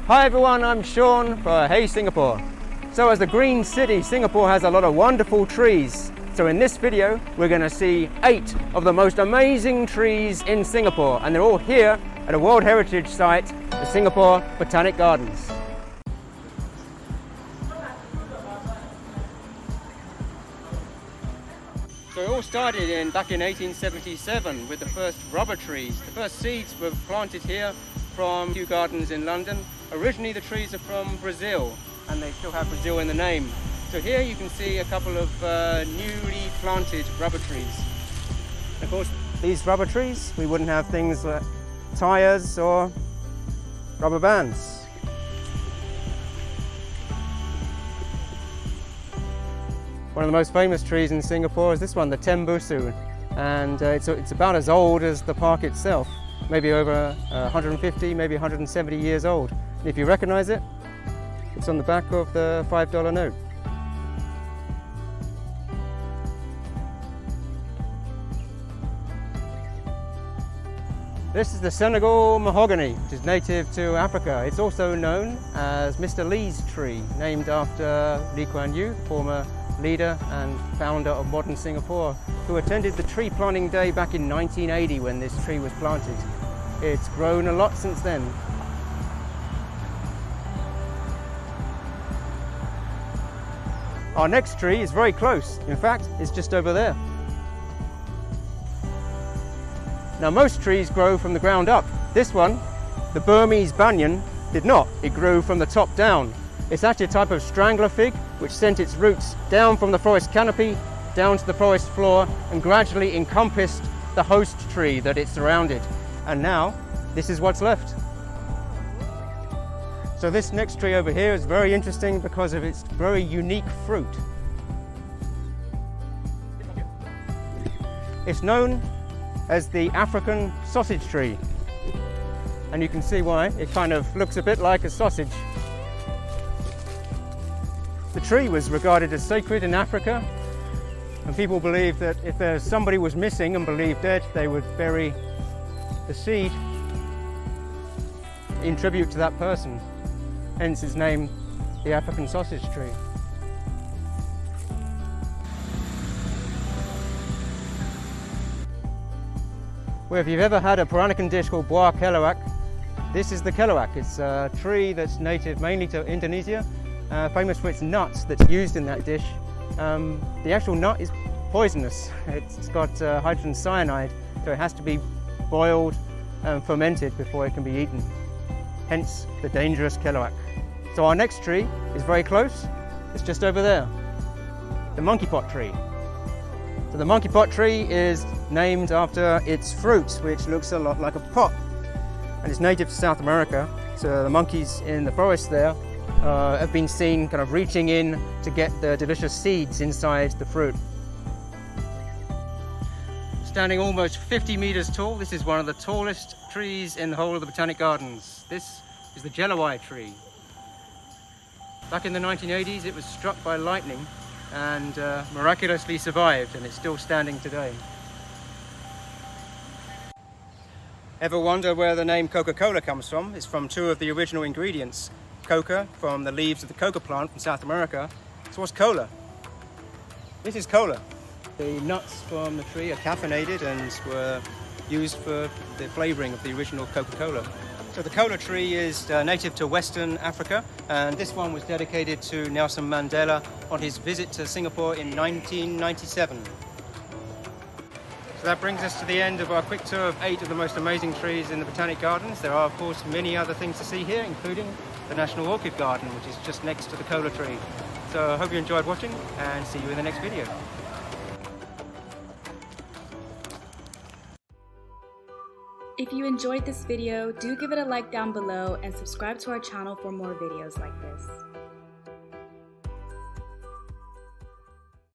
Hi everyone, I'm Sean for Hey Singapore. So as the green city, Singapore has a lot of wonderful trees. So in this video, we're going to see 8 of the most amazing trees in Singapore, and they're all here at a World Heritage Site, the Singapore Botanic Gardens. So it all started back in 1877 with the first rubber trees. The first seeds were planted here from Kew Gardens in London. Originally the trees are from Brazil, and they still have Brazil in the name. So here you can see a couple of newly planted rubber trees. And of course, these rubber trees, we wouldn't have things like tyres or rubber bands. One of the most famous trees in Singapore is this one, the Tembusu, and it's about as old as the park itself, maybe over 150, maybe 170 years old. And if you recognise it, it's on the back of the $5 note. This is the Senegal mahogany, which is native to Africa. It's also known as Mr. Lee's tree, named after Lee Kuan Yew, former leader and founder of modern Singapore, who attended the tree planting day back in 1980 when this tree was planted. It's grown a lot since then. Our next tree is very close. In fact, it's just over there. Now most trees grow from the ground up. This one, the Burmese Banyan, did not. It grew from the top down. It's actually a type of strangler fig which sent its roots down from the forest canopy, down to the forest floor, and gradually encompassed the host tree that it surrounded. And now, this is what's left. So this next tree over here is very interesting because of its very unique fruit. It's known as the African sausage tree. And you can see why. It kind of looks a bit like a sausage. The tree was regarded as sacred in Africa, and people believed that if somebody was missing and believed dead, they would bury the seed in tribute to that person. Hence its name, the African sausage tree. Well, if you've ever had a Peranakan dish called buah kelawak, this is the kelawak. It's a tree that's native mainly to Indonesia, famous for its nuts that's used in that dish. The actual nut is poisonous. It's got hydrogen cyanide, so it has to be boiled and fermented before it can be eaten. Hence the dangerous kelawak. So our next tree is very close. It's just over there, the monkey pot tree. So the monkey pot tree is named after its fruit, which looks a lot like a pot, and it's native to South America. So the monkeys in the forest there have been seen kind of reaching in to get the delicious seeds inside the fruit. Standing almost 50 meters tall, this is one of the tallest trees in the whole of the Botanic Gardens. This is the Jelawai tree. Back in the 1980s, it was struck by lightning and miraculously survived, and it's still standing today. Ever wonder where the name Coca-Cola comes from? It's from 2 of the original ingredients. Coca, from the leaves of the coca plant from South America. So what's cola? This is cola. The nuts from the tree are caffeinated and were used for the flavouring of the original Coca-Cola. So the cola tree is native to Western Africa, and this one was dedicated to Nelson Mandela on his visit to Singapore in 1997. So that brings us to the end of our quick tour of 8 of the most amazing trees in the Botanic Gardens. There are of course many other things to see here, including the National Orchid Garden, which is just next to the cola tree. So I hope you enjoyed watching, and see you in the next video. If you enjoyed this video, do give it a like down below and subscribe to our channel for more videos like this.